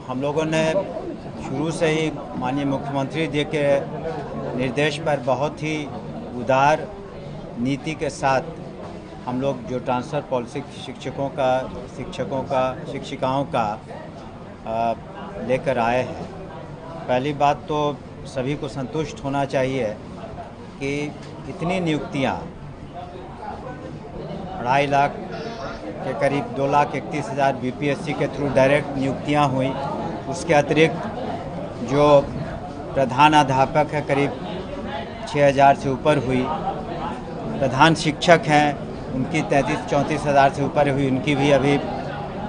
हम लोगों ने शुरू से ही माननीय मुख्यमंत्री जी के निर्देश पर बहुत ही उदार नीति के साथ हम लोग जो ट्रांसफ़र पॉलिसी शिक्षकों का शिक्षिकाओं का लेकर आए हैं। पहली बात तो सभी को संतुष्ट होना चाहिए कि इतनी नियुक्तियां 2.5 लाख के करीब 2,31,000 बीपीएससी के थ्रू डायरेक्ट नियुक्तियां हुई। उसके अतिरिक्त जो प्रधानाध्यापक है करीब 6,000 से ऊपर हुई। प्रधान शिक्षक हैं उनकी 33-34 हज़ार से ऊपर हुई, उनकी भी अभी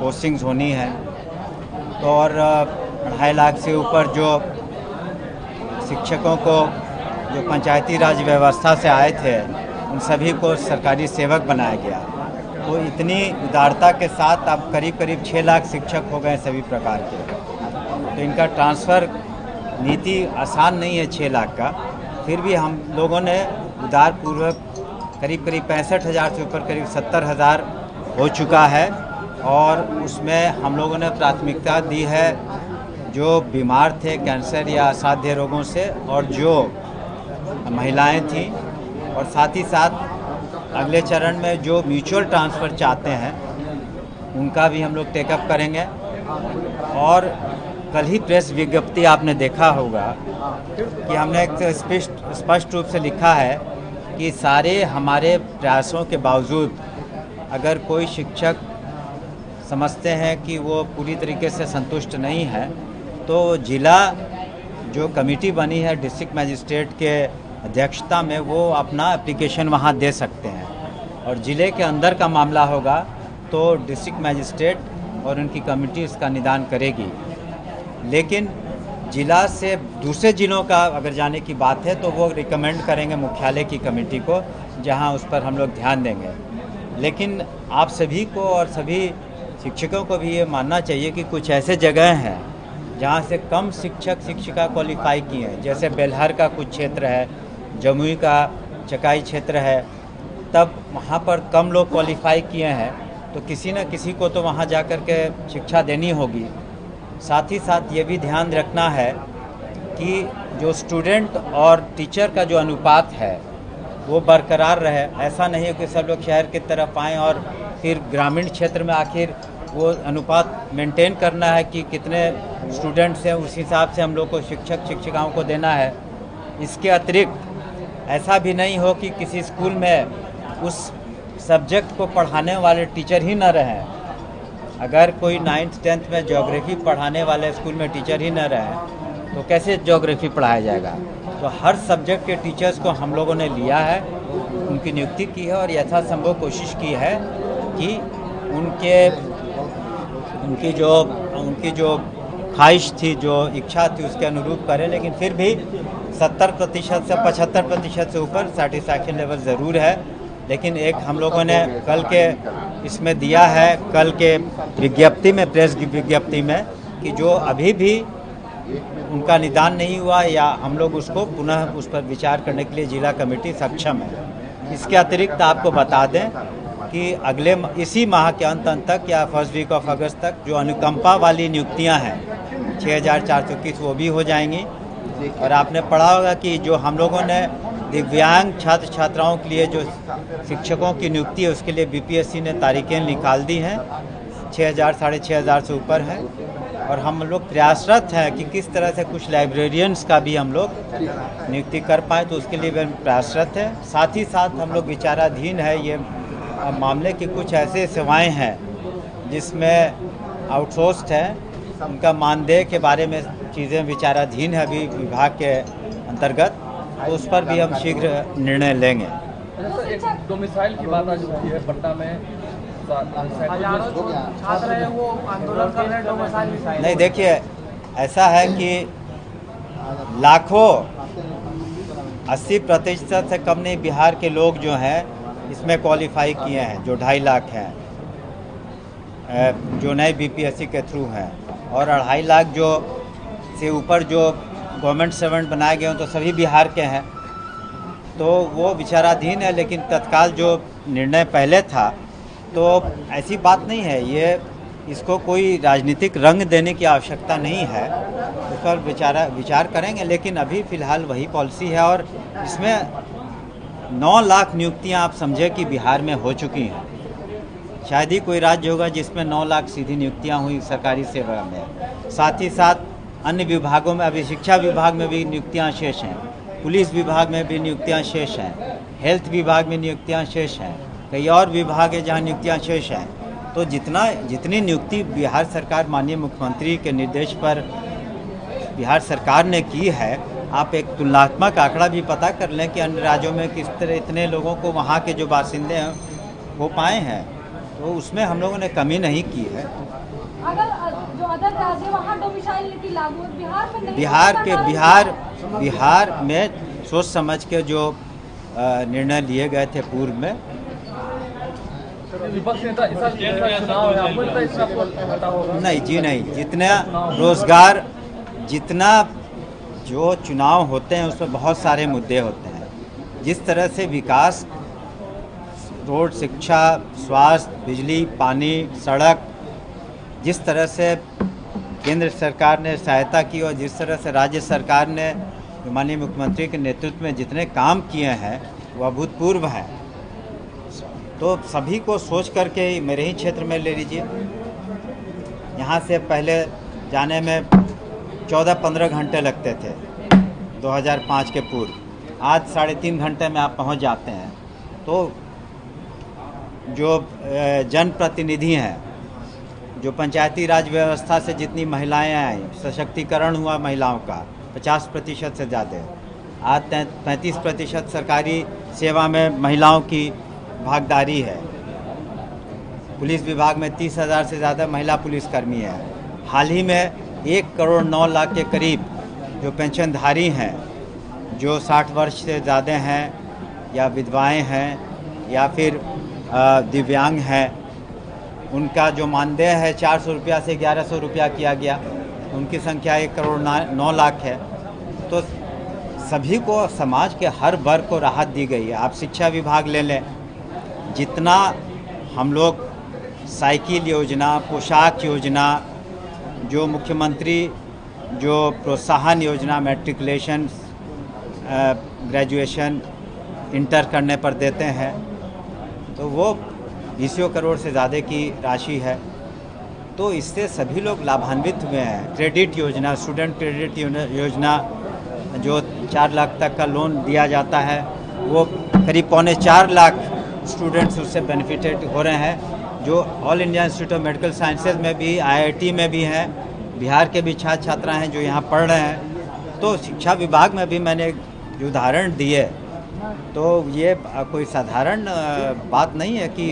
पोस्टिंग्स होनी है। तो और 2.5 लाख से ऊपर जो शिक्षकों को जो पंचायती राज व्यवस्था से आए थे उन सभी को सरकारी सेवक बनाया गया। तो इतनी उदारता के साथ अब करीब 6 लाख शिक्षक हो गए सभी प्रकार के। तो इनका ट्रांसफ़र नीति आसान नहीं है 6 लाख का, फिर भी हम लोगों ने उदारपूर्वक करीब 65,000 से ऊपर करीब 70,000 हो चुका है। और उसमें हम लोगों ने प्राथमिकता दी है जो बीमार थे कैंसर या असाध्य रोगों से और जो महिलाएं थीं, और साथ ही साथ अगले चरण में जो म्यूचुअल ट्रांसफ़र चाहते हैं उनका भी हम लोग टेकअप करेंगे। और कल ही प्रेस विज्ञप्ति आपने देखा होगा कि हमने एक स्पष्ट रूप से लिखा है कि सारे हमारे प्रयासों के बावजूद अगर कोई शिक्षक समझते हैं कि वो पूरी तरीके से संतुष्ट नहीं है तो जिला जो कमेटी बनी है डिस्ट्रिक्ट मजिस्ट्रेट के अध्यक्षता में वो अपना एप्लीकेशन वहाँ दे सकते हैं। और ज़िले के अंदर का मामला होगा तो डिस्ट्रिक्ट मजिस्ट्रेट और उनकी कमेटी इसका निदान करेगी। लेकिन ज़िला से दूसरे ज़िलों का अगर जाने की बात है तो वो रिकमेंड करेंगे मुख्यालय की कमेटी को, जहाँ उस पर हम लोग ध्यान देंगे। लेकिन आप सभी को और सभी शिक्षकों को भी ये मानना चाहिए कि कुछ ऐसे जगह हैं जहाँ से कम शिक्षक शिक्षिका क्वालिफाई किए हैं, जैसे बेलहर का कुछ क्षेत्र है, जमुई का चकाई क्षेत्र है, तब वहाँ पर कम लोग क्वालिफाई किए हैं तो किसी न किसी को तो वहाँ जाकर के शिक्षा देनी होगी। साथ ही साथ ये भी ध्यान रखना है कि जो स्टूडेंट और टीचर का जो अनुपात है वो बरकरार रहे। ऐसा नहीं है कि सब लोग शहर की तरफ आएँ और फिर ग्रामीण क्षेत्र में आखिर वो अनुपात मेंटेन करना है कि कितने स्टूडेंट्स हैं, उस हिसाब से हम लोग को शिक्षक शिक्षिकाओं को देना है। इसके अतिरिक्त ऐसा भी नहीं हो कि किसी स्कूल में उस सब्जेक्ट को पढ़ाने वाले टीचर ही न रहें। अगर कोई 9th 10th में ज्योग्राफी पढ़ाने वाले स्कूल में टीचर ही न रहें तो कैसे ज्योग्राफी पढ़ाया जाएगा। तो हर सब्जेक्ट के टीचर्स को हम लोगों ने लिया है, उनकी नियुक्ति की है और यथासंभव कोशिश की है कि उनकी जो ख्वाहिश थी, जो इच्छा थी उसके अनुरूप करें। लेकिन फिर भी 70% से 75% से ऊपर सेटिस्फैक्शन लेवल ज़रूर है। लेकिन एक हम लोगों ने कल के इसमें दिया है, कल के विज्ञप्ति में, प्रेस की विज्ञप्ति में, कि जो अभी भी उनका निदान नहीं हुआ या हम लोग उसको पुनः उस पर विचार करने के लिए जिला कमेटी सक्षम है। इसके अतिरिक्त आपको बता दें कि इसी माह के अंत तक या फर्स्ट वीक ऑफ अगस्त तक जो अनुकंपा वाली नियुक्तियां हैं 6,421 वो भी हो जाएंगी। और आपने पढ़ा होगा कि जो हम लोगों ने दिव्यांग छात्र छात्राओं के लिए जो शिक्षकों की नियुक्ति है उसके लिए बीपीएससी ने तारीखें निकाल दी हैं। 6,000 साढ़े 6,000 से ऊपर है। और हम लोग प्रयासरत हैं कि किस तरह से कुछ लाइब्रेरियंस का भी हम लोग नियुक्ति कर पाएँ, तो उसके लिए भी प्रयासरत है। साथ ही साथ हम लोग विचाराधीन है ये मामले की कुछ ऐसे सेवाएं हैं जिसमें आउटसोर्स्ड है, उनका मानदेय के बारे में चीज़ें विचाराधीन है अभी विभाग के अंतर्गत, तो उस पर भी हम शीघ्र निर्णय लेंगे। एक डोमिसाइल की बात आज होती है पटना में, छात्र हैं वो आंदोलन कर रहे हैं डोमिसाइल। नहीं, देखिए ऐसा है कि लाखों 80% से कम नहीं बिहार के लोग जो हैं इसमें क्वालिफाई किए हैं, जो 2.5 लाख हैं जो नए बीपीएससी के थ्रू हैं। और 2.5 लाख जो से ऊपर जो गवर्नमेंट सर्वेंट बनाए गए हैं तो सभी बिहार के हैं, तो वो विचाराधीन है। लेकिन तत्काल जो निर्णय पहले था तो ऐसी बात नहीं है, ये इसको कोई राजनीतिक रंग देने की आवश्यकता नहीं है, उस पर विचार करेंगे। लेकिन अभी फ़िलहाल वही पॉलिसी है और इसमें 9 लाख नियुक्तियां आप समझे कि बिहार में हो चुकी हैं। शायद ही कोई राज्य होगा जिसमें 9 लाख सीधी नियुक्तियां हुई सरकारी सेवा में। साथ ही साथ अन्य विभागों में अभी शिक्षा विभाग में भी नियुक्तियां शेष हैं, पुलिस विभाग में भी नियुक्तियां शेष हैं, हेल्थ विभाग में नियुक्तियां शेष हैं, कई और विभाग है जहां नियुक्तियां शेष हैं। तो जितनी नियुक्ति बिहार सरकार माननीय मुख्यमंत्री के निर्देश पर बिहार सरकार ने की है, आप एक तुलनात्मक आंकड़ा भी पता कर लें कि अन्य राज्यों में किस तरह इतने लोगों को वहाँ के जो बासिंदे हैं वो पाए हैं, तो उसमें हम लोगों ने कमी नहीं की है। अगर जो अदर राज्य वहाँ डोमिसाइल की लागू बिहार में नहीं, बिहार में सोच समझ के जो निर्णय लिए गए थे पूर्व में। विपक्ष नेता चुनाव है, आपको लगता है इससे आपको घाटा होगा? नहीं जी नहीं, जितना रोजगार, जितना जो चुनाव होते हैं उसमें बहुत सारे मुद्दे होते हैं। जिस तरह से विकास, रोड, शिक्षा, स्वास्थ्य, बिजली, पानी, सड़क, जिस तरह से केंद्र सरकार ने सहायता की और जिस तरह से राज्य सरकार ने माननीय मुख्यमंत्री के नेतृत्व में जितने काम किए हैं वह अभूतपूर्व हैं। तो सभी को सोच करके मेरे ही क्षेत्र में ले लीजिए, यहाँ से पहले जाने में 14-15 घंटे लगते थे 2005 के पूर्व, आज 3.5 घंटे में आप पहुँच जाते हैं। तो जो जनप्रतिनिधि हैं, जो पंचायती राज व्यवस्था से जितनी महिलाएं आई, सशक्तिकरण हुआ महिलाओं का 50% से ज़्यादा, आज 35% सरकारी सेवा में महिलाओं की भागीदारी है। पुलिस विभाग में 30,000 से ज़्यादा महिला पुलिसकर्मी है। हाल ही में 1 करोड़ 9 लाख के करीब जो पेंशनधारी हैं, जो 60 वर्ष से ज़्यादा हैं या विधवाएं हैं या फिर दिव्यांग हैं, उनका जो मानदेय है 400 रुपया से 1100 रुपया किया गया। उनकी संख्या 1 करोड़ 9 लाख है। तो सभी को, समाज के हर वर्ग को राहत दी गई है। आप शिक्षा विभाग ले लें, जितना हम लोग साइकिल योजना, पोशाक योजना, जो मुख्यमंत्री जो प्रोत्साहन योजना, मैट्रिकुलेशन, ग्रेजुएशन, इंटर करने पर देते हैं, तो वो 20 करोड़ से ज़्यादा की राशि है। तो इससे सभी लोग लाभान्वित हुए हैं। क्रेडिट योजना, स्टूडेंट क्रेडिट योजना, जो 4 लाख तक का लोन दिया जाता है, वो करीब 3.25 लाख स्टूडेंट्स उससे बेनिफिटेड हो रहे हैं। जो all India institute of medical sciences में भी, IIT में भी हैं, बिहार के भी छात्र छात्राएँ हैं जो यहाँ पढ़ रहे हैं। तो शिक्षा विभाग में भी मैंने जो उदाहरण दिए, तो ये कोई साधारण बात नहीं है कि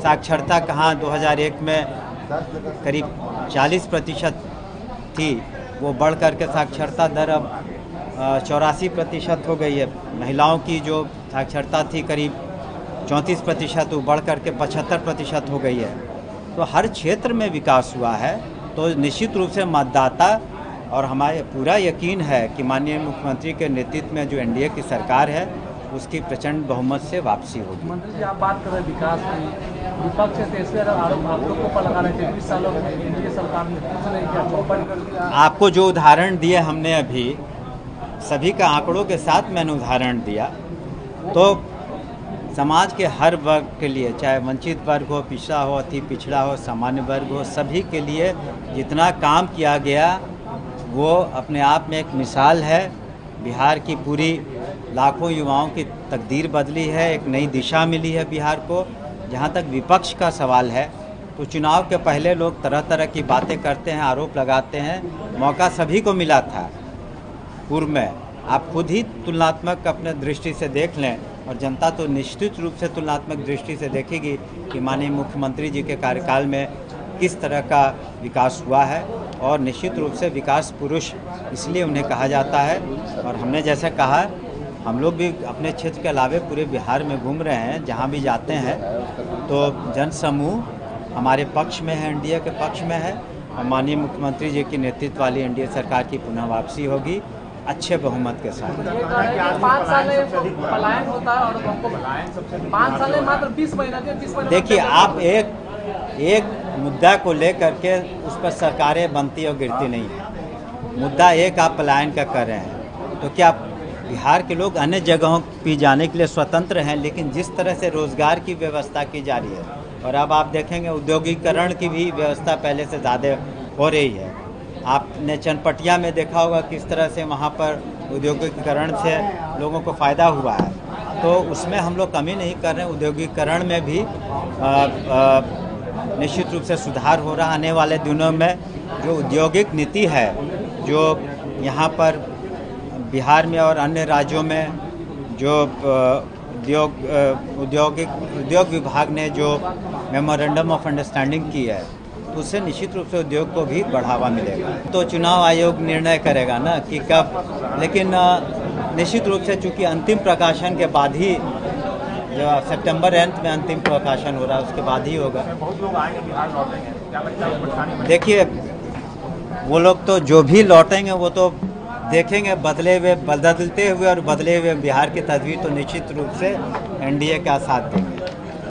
साक्षरता कहाँ 2001 में करीब 40% थी, वो बढ़ कर के साक्षरता दर अब 84% हो गई है। महिलाओं की जो साक्षरता थी करीब 34%, वो बढ़ कर के 75% हो गई है। तो हर क्षेत्र में विकास हुआ है। तो निश्चित रूप से मतदाता और हमारे पूरा यकीन है कि माननीय मुख्यमंत्री के नेतृत्व में जो NDA की सरकार है उसकी प्रचंड बहुमत से वापसी होगी। मंत्री जी, आप बात कर रहे हैं विकास की, विपक्ष से ऐसे आरोप आप लोग को लगा रहे थे 20 सालों में NDA सरकार ने कुछ नहीं किया, चौपट कर दिया। आपको जो उदाहरण दिए हमने अभी, सभी का आंकड़ों के साथ मैंने उदाहरण दिया। तो समाज के हर वर्ग के लिए, चाहे वंचित वर्ग हो, पिछड़ा हो, अति पिछड़ा हो, सामान्य वर्ग हो, सभी के लिए जितना काम किया गया वो अपने आप में एक मिसाल है। बिहार की पूरी लाखों युवाओं की तकदीर बदली है, एक नई दिशा मिली है बिहार को। जहाँ तक विपक्ष का सवाल है, तो चुनाव के पहले लोग तरह तरह की बातें करते हैं, आरोप लगाते हैं। मौका सभी को मिला था पूर्व में। आप खुद ही तुलनात्मक अपने दृष्टि से देख लें, और जनता तो निश्चित रूप से तुलनात्मक दृष्टि से देखेगी कि माननीय मुख्यमंत्री जी के कार्यकाल में किस तरह का विकास हुआ है। और निश्चित रूप से विकास पुरुष इसलिए उन्हें कहा जाता है। और हमने जैसे कहा, हम लोग भी अपने क्षेत्र के अलावे पूरे बिहार में घूम रहे हैं, जहाँ भी जाते हैं तो जनसमूह हमारे पक्ष में है, NDA के पक्ष में है। और माननीय मुख्यमंत्री जी की नेतृत्व वाली NDA सरकार की पुनः वापसी होगी अच्छे बहुमत के साथ। 5 साल में पलायन होता है और हमको 5 साल में मात्र 20 महीना। देखिए, आप एक मुद्दा को लेकर के उस पर सरकारें बनती और गिरती नहीं है। मुद्दा एक आप पलायन का कर रहे हैं, तो क्या बिहार के लोग अन्य जगहों पे जाने के लिए स्वतंत्र हैं, लेकिन जिस तरह से रोज़गार की व्यवस्था की जा रही है, और अब आप देखेंगे उद्योगीकरण की भी व्यवस्था पहले से ज़्यादा हो रही है। आपने चनपटिया में देखा होगा किस तरह से वहाँ पर उद्योगीकरण से लोगों को फ़ायदा हुआ है, तो उसमें हम लोग कमी नहीं कर रहे हैं। उद्योगीकरण में भी निश्चित रूप से सुधार हो रहा। आने वाले दिनों में जो औद्योगिक नीति है, जो यहाँ पर बिहार में और अन्य राज्यों में जो उद्योग विभाग ने जो मेमोरेंडम ऑफ अंडरस्टैंडिंग की है, उससे निश्चित रूप से उद्योग को भी बढ़ावा मिलेगा। तो चुनाव आयोग निर्णय करेगा ना कि कब, लेकिन निश्चित रूप से चूँकि अंतिम प्रकाशन के बाद ही, जो सितंबर अंत में अंतिम प्रकाशन हो रहा है, उसके बाद ही होगा। बहुत लोग आएंगे बिहार लौटेंगे, क्या लगता है परेशानी में? देखिए, वो लोग तो जो भी लौटेंगे वो तो देखेंगे बदलते हुए और बदले हुए बिहार की तस्वीर, तो निश्चित रूप से एनडीए का साथ देंगे।